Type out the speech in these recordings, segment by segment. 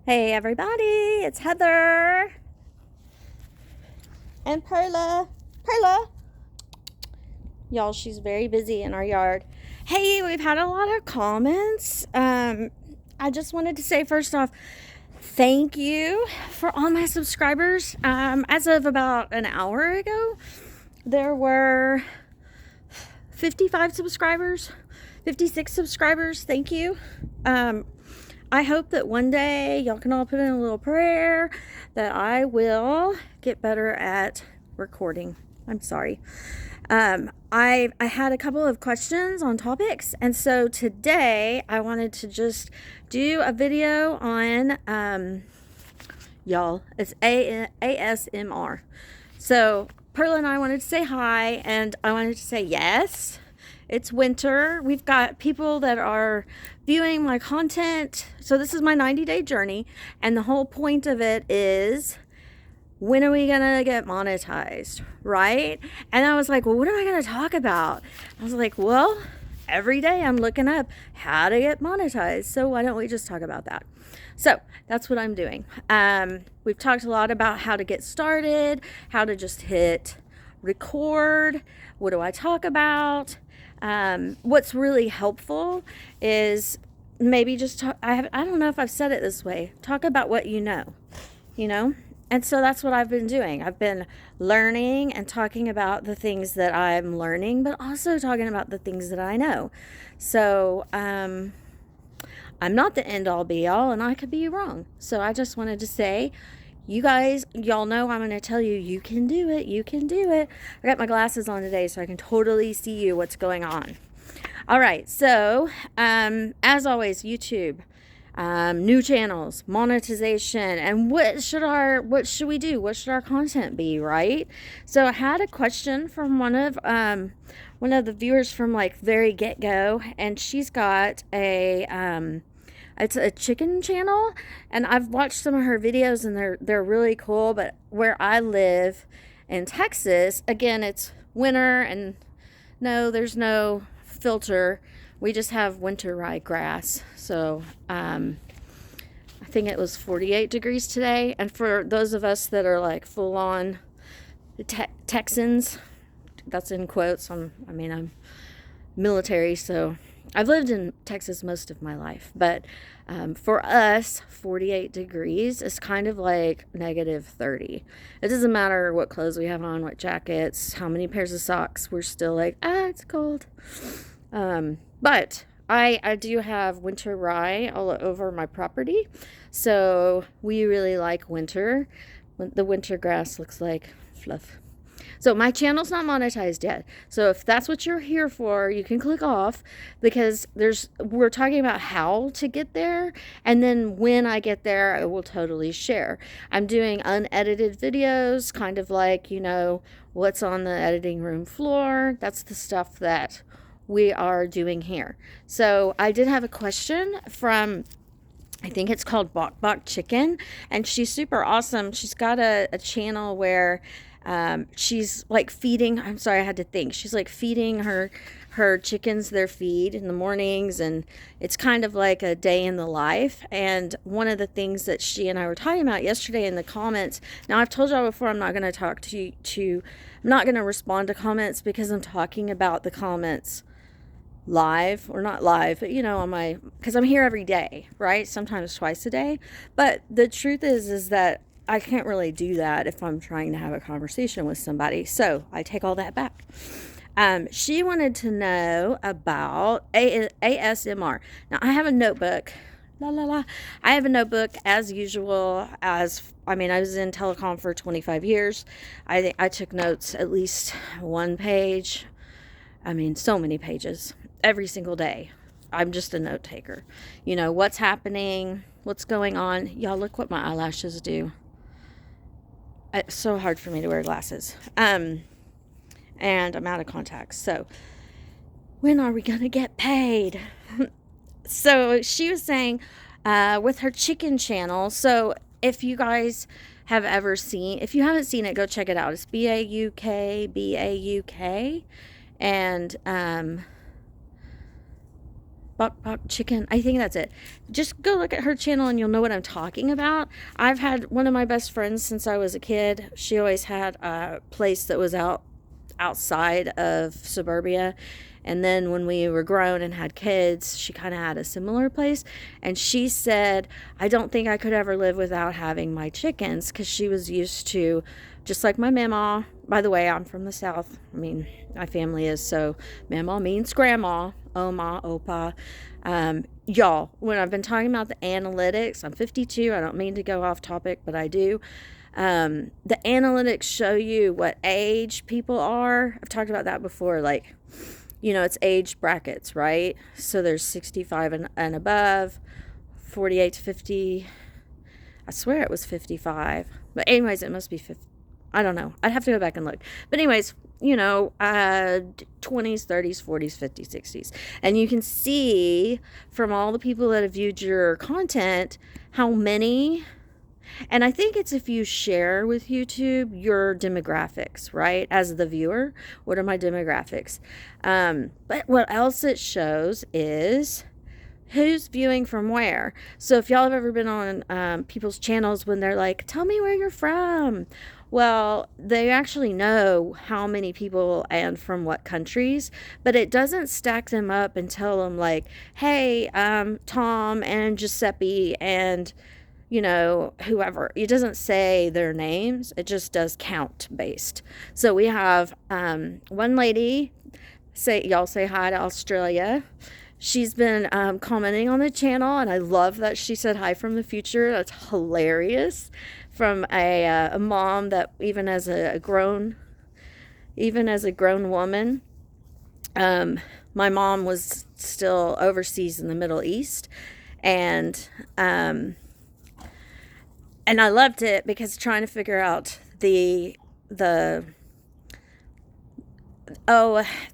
Hey everybody, it's Heather and Perla. Perla! Y'all, she's very busy in our yard. Hey, we've had a lot of comments. I just wanted to say first off, thank you for all my subscribers. As of about an hour ago, there were 55 subscribers, 56 subscribers. Thank you. I hope that one day y'all can all put in a little prayer that I get better at recording. I'm sorry. I had a couple of questions on topics, and so today I wanted to just do a video on y'all. It's ASMR. So Perla and I wanted to say hi, and I wanted to say yes. It's winter. We've got people that are viewing my content. So this is my 90-day journey, and the whole point of it is, when are we gonna get monetized, right? And I was like, well, what am I gonna talk about? I was like, well, every day I'm looking up how to get monetized, so why don't we just talk about that? So that's what I'm doing. We've talked a lot about how to get started, how to just hit record. What do I talk about? What's really helpful is maybe just talk, I don't know if I've said it this way, talk about what you know. And so that's what I've been doing. I've been learning and talking about the things that I'm learning, but also talking about the things that I know. So I'm not the end all be all, and I could be wrong. So I just wanted to say, y'all know I'm going to tell you, you can do it. You can do it. I got my glasses on today so I can totally see you what's going on. All right. So, as always, YouTube, new channels, monetization, and what should we do? What should our content be? Right. So I had a question from one of the viewers from like very get-go, and she's got it's a chicken channel, and I've watched some of her videos, and they're really cool. But where I live in Texas, again, it's winter, and no, there's no filter. We just have winter ryegrass. So I think it was 48 degrees today. And for those of us that are like full on Texans, that's in quotes. I'm military, so I've lived in Texas most of my life, but for us, 48 degrees is kind of like -30. It doesn't matter what clothes we have on, what jackets, how many pairs of socks, we're still like, it's cold. But I do have winter rye all over my property, so we really like winter. The winter grass looks like fluff. So my channel's not monetized yet. So if that's what you're here for, you can click off, because we're talking about how to get there, and then when I get there, I will totally share. I'm doing unedited videos, kind of like, what's on the editing room floor. That's the stuff that we are doing here. So I did have a question from, I think it's called Bok Bok Chicken, and she's super awesome. She's got a channel where she's like feeding, I'm sorry, I had to think. She's like feeding her chickens their feed in the mornings, and it's kind of like a day in the life. And one of the things that she and I were talking about yesterday in the comments, now I've told y'all before, I'm not going to talk I'm not going to respond to comments, because I'm talking about the comments live, or not live, but on because I'm here every day, right? Sometimes twice a day. But the truth is that I can't really do that if I'm trying to have a conversation with somebody. So I take all that back. She wanted to know about ASMR. Now I have a notebook. I have a notebook as usual. I was in telecom for 25 years. I took notes at least one page. So many pages every single day. I'm just a note taker. What's happening, what's going on. Y'all, look what my eyelashes do. It's so hard for me to wear glasses. And I'm out of contacts. So when are we going to get paid? So she was saying with her chicken channel. So if you guys have ever seen, if you haven't seen it, go check it out. It's BAUK. And Bok Bok Chicken. I think that's it. Just go look at her channel and you'll know what I'm talking about. I've had one of my best friends since I was a kid. She always had a place that was outside of suburbia. And then when we were grown and had kids, she kind of had a similar place. And she said, I don't think I could ever live without having my chickens, because she was used to, just like my mama. By the way, I'm from the South. I mean, my family is, so mama means grandma, oma, opa. Y'all, when I've been talking about the analytics, I'm 52. I don't mean to go off topic, but I do. The analytics show you what age people are. I've talked about that before, like, it's age brackets, right? So there's 65 and above, 48 to 50. I swear it was 55. But anyways, it must be 50. I don't know. I'd have to go back and look. But anyways, 20s, 30s, 40s, 50s, 60s. And you can see from all the people that have viewed your content how many. And I think it's if you share with YouTube your demographics, right? As the viewer, what are my demographics? But what else it shows is who's viewing from where. So if y'all have ever been on people's channels when they're like, tell me where you're from. Well, they actually know how many people and from what countries, but it doesn't stack them up and tell them like, hey, Tom and Giuseppe and whoever. It doesn't say their names. It just does count based. So we have one lady, y'all say hi to Australia. She's been commenting on the channel, and I love that she said hi from the future. That's hilarious. From a mom that even as a grown woman, my mom was still overseas in the Middle East, and I loved it because trying to figure out the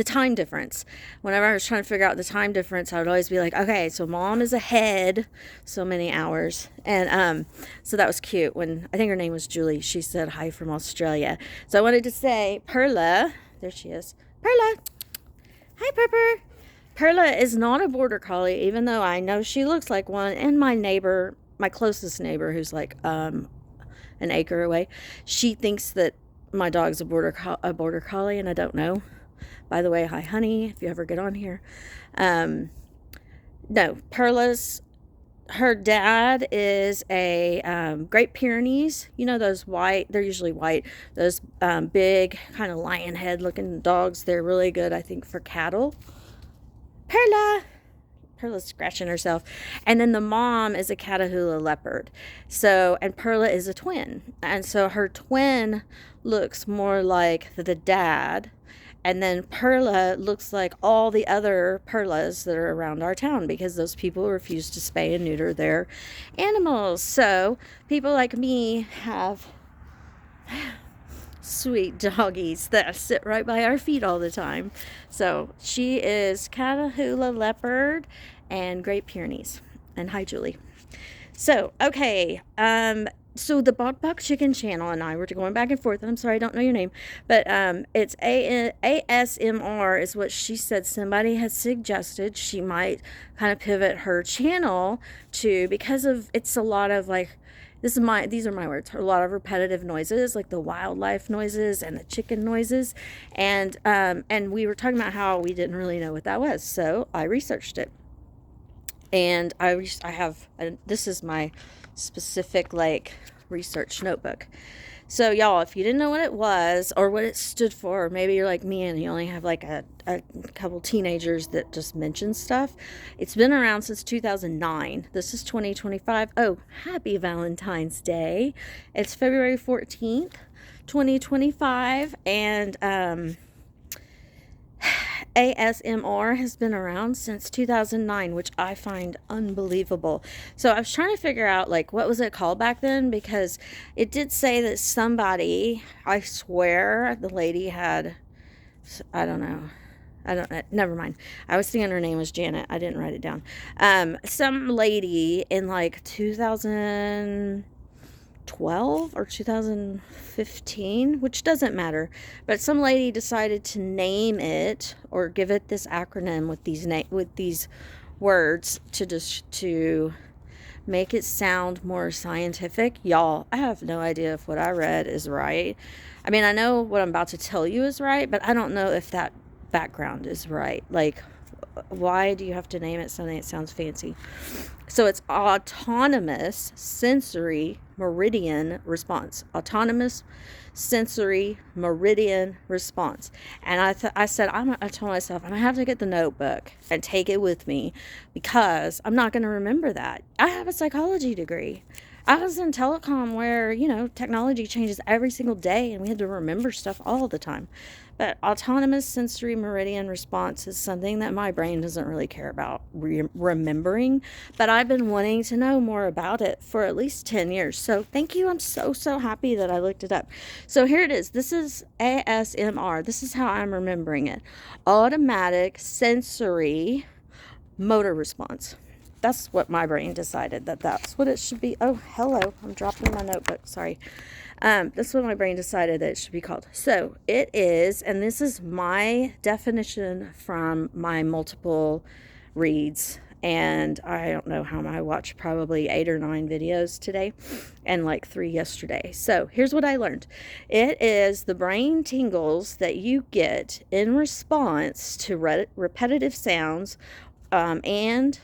time difference. Whenever I was trying to figure out the time difference, I would always be like, okay, so mom is ahead so many hours. And so that was cute. When I think her name was Julie, she said hi from Australia. So I wanted to say, Perla, there she is. Perla. Hi, Pepper. Perla is not a border collie, even though I know she looks like one. And my closest neighbor, who's like an acre away, she thinks that my dog's a border collie, and I don't know. By the way, hi honey, if you ever get on here. No, Perla's, her dad is a Great Pyrenees. Those white, they're usually white, those big kind of lion head looking dogs. They're really good, I think, for cattle. Perla's scratching herself. And then the mom is a Catahoula leopard. So, and Perla is a twin. And so her twin looks more like the dad. And then Perla looks like all the other Perlas that are around our town, because those people refuse to spay and neuter their animals. So people like me have sweet doggies that sit right by our feet all the time. So she is Catahoula leopard and Great Pyrenees. And hi, Julie. So, okay. So the Bok Bok Chicken channel and I were going back and forth, and I'm sorry I don't know your name, but it's ASMR is what she said somebody has suggested she might kind of pivot her channel to, because of it's a lot of like, these are my words, a lot of repetitive noises, like the wildlife noises and the chicken noises, and we were talking about how we didn't really know what that was, so I researched it, and I have this is my specific like research notebook. So y'all, if you didn't know what it was or what it stood for, or maybe you're like me and you only have like a couple teenagers that just mention stuff, it's been around since 2009. This is 2025. Oh, happy Valentine's Day. It's February 14th, 2025, and ASMR has been around since 2009, which I find unbelievable. So I was trying to figure out, like, what was it called back then? Because it did say that somebody, I swear the lady had, I don't know, never mind. I was thinking her name was Janet. I didn't write it down. Some lady in like 2012 or 2015, which doesn't matter, but some lady decided to name it or give it this acronym with these words to make it sound more scientific. Y'all, I have no idea if what I read is right. I mean, I know what I'm about to tell you is right, but I don't know if that background is right. Like, why do you have to name it something that sounds fancy? So it's autonomous sensory meridian response. Autonomous sensory meridian response. And I said, I told myself, I'm going to have to get the notebook and take it with me because I'm not going to remember that. I have a psychology degree. I was in telecom where, you know, technology changes every single day and we had to remember stuff all the time. But autonomous sensory meridian response is something that my brain doesn't really care about remembering. But I've been wanting to know more about it for at least 10 years. So thank you. I'm so happy that I looked it up. So here it is. This is ASMR. This is how I'm remembering it. Automatic sensory motor response. That's what my brain decided that's what it should be. Oh, hello. I'm dropping my notebook. Sorry. That's what my brain decided that it should be called. So it is, and this is my definition from my multiple reads. And I don't know how I watched probably 8 or 9 videos today and like 3 yesterday. So here's what I learned. It is the brain tingles that you get in response to repetitive sounds and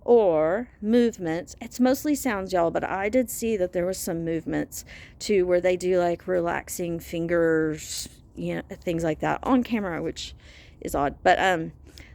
or movements. It's mostly sounds, y'all, but I did see that there was some movements too where they do like relaxing fingers, you know, things like that on camera, which is odd. But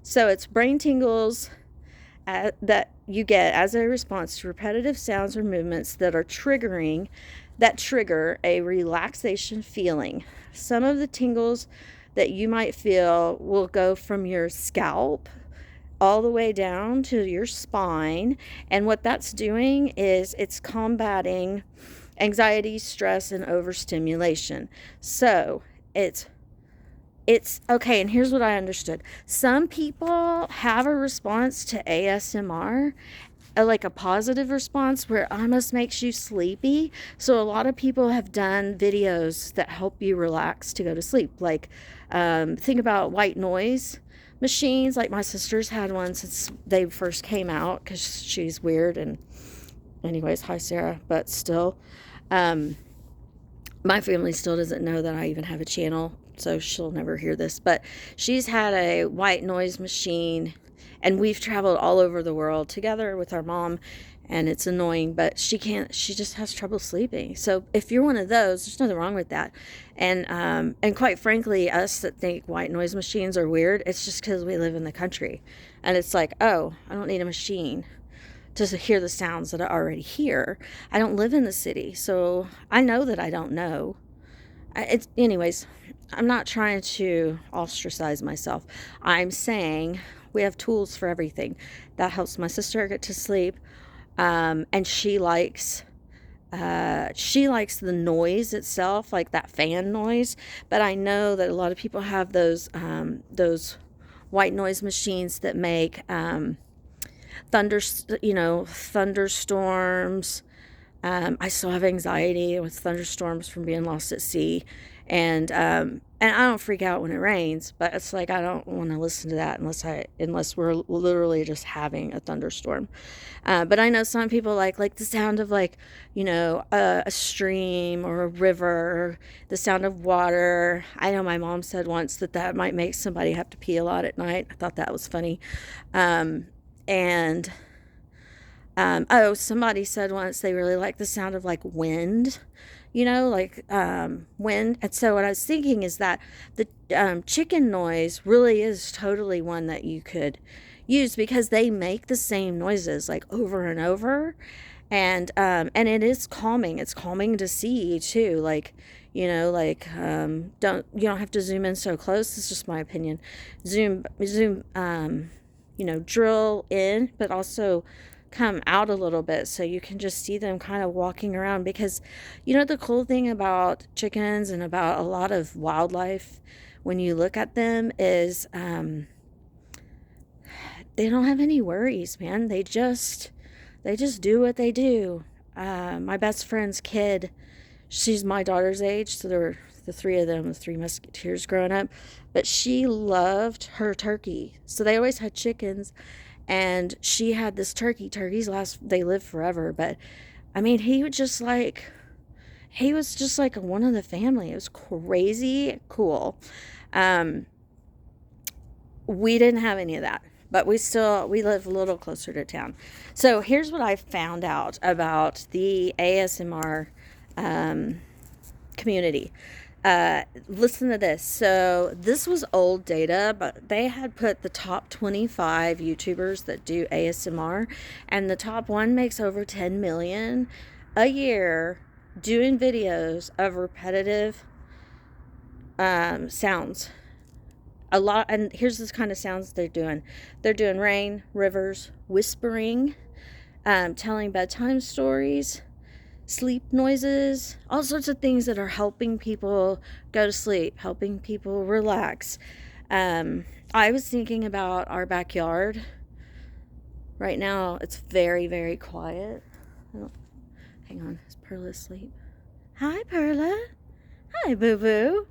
so it's brain tingles that you get as a response to repetitive sounds or movements that trigger a relaxation feeling. Some of the tingles that you might feel will go from your scalp all the way down to your spine. And what that's doing is it's combating anxiety, stress, and overstimulation. So it's okay. And here's what I understood. Some people have a response to ASMR, like a positive response where it almost makes you sleepy. So a lot of people have done videos that help you relax to go to sleep. Like think about white noise machines. Like my sister's had one since they first came out because she's weird. And anyways, hi Sarah. But still, my family still doesn't know that I even have a channel, so she'll never hear this. But she's had a white noise machine, and we've traveled all over the world together with our mom, and it's annoying, but she just has trouble sleeping. So if you're one of those, there's nothing wrong with that. And quite frankly, us that think white noise machines are weird, it's just because we live in the country. And it's like, oh, I don't need a machine to hear the sounds that I already hear. I don't live in the city, so I know that I don't know. Anyways, I'm not trying to ostracize myself. I'm saying we have tools for everything. That helps my sister get to sleep. And she likes the noise itself, like that fan noise. But I know that a lot of people have those white noise machines that make thunderstorms. I still have anxiety with thunderstorms from being lost at sea, and I don't freak out when it rains, but it's like I don't want to listen to that unless we're literally just having a thunderstorm. But I know some people like the sound of a stream or a river, the sound of water. I know my mom said once that might make somebody have to pee a lot at night. I thought that was funny. Somebody said once they really like the sound of like wind, wind. And so what I was thinking is that the chicken noise really is totally one that you could use because they make the same noises like over and over. And it is calming. It's calming to see too. You don't have to zoom in so close. It's just my opinion. Zoom, drill in, but also come out a little bit so you can just see them kind of walking around. Because the cool thing about chickens and about a lot of wildlife when you look at them is they don't have any worries, man. They just do what they do. My best friend's kid, she's my daughter's age, so there were the three of them, the three musketeers growing up, but she loved her turkey. So they always had chickens. and she had this turkey. Turkeys they live forever, but I mean, he was just like one of the family. It was crazy cool. We didn't have any of that, but we live a little closer to town. So here's what I found out about the ASMR community. Listen to this. So this was old data, but they had put the top 25 YouTubers that do ASMR, and the top one makes over 10 million a year doing videos of repetitive sounds. A lot. And here's this kind of sounds they're doing rain, rivers, whispering, telling bedtime stories, sleep noises, all sorts of things that are helping people go to sleep, helping people relax. I was thinking about our backyard. Right now it's very, very quiet. Hang on, is Perla asleep? Hi, Perla. Hi, boo-boo.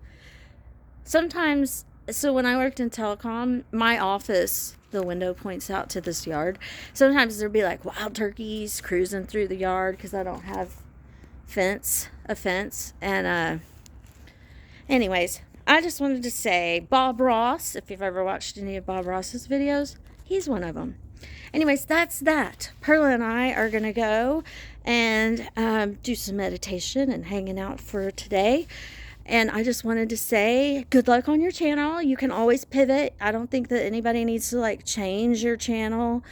Sometimes, so when I worked in telecom, my office, the window points out to this yard. Sometimes there'd be like wild turkeys cruising through the yard because I don't have a fence. And anyways, I just wanted to say Bob Ross, if you've ever watched any of Bob Ross's videos, he's one of them. Anyways, that's that. Perla and I are gonna go and do some meditation and hanging out for today. And I just wanted to say good luck on your channel. You can always pivot. I don't think that anybody needs to like change your channel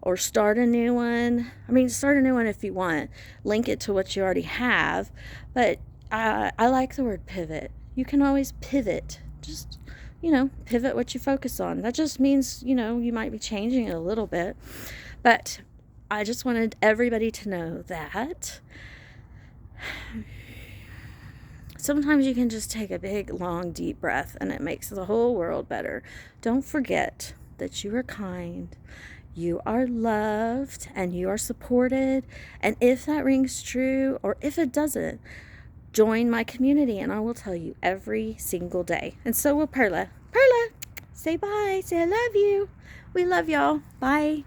or start a new one. I mean, start a new one if you want. Link it to what you already have. But I like the word pivot. You can always pivot. Just, pivot what you focus on. That just means, you might be changing it a little bit. But I just wanted everybody to know that sometimes you can just take a big, long, deep breath and it makes the whole world better. Don't forget that you are kind, you are loved, and you are supported. And if that rings true, or if it doesn't, join my community and I will tell you every single day. And so will Perla. Perla, say bye. Say I love you. We love y'all. Bye.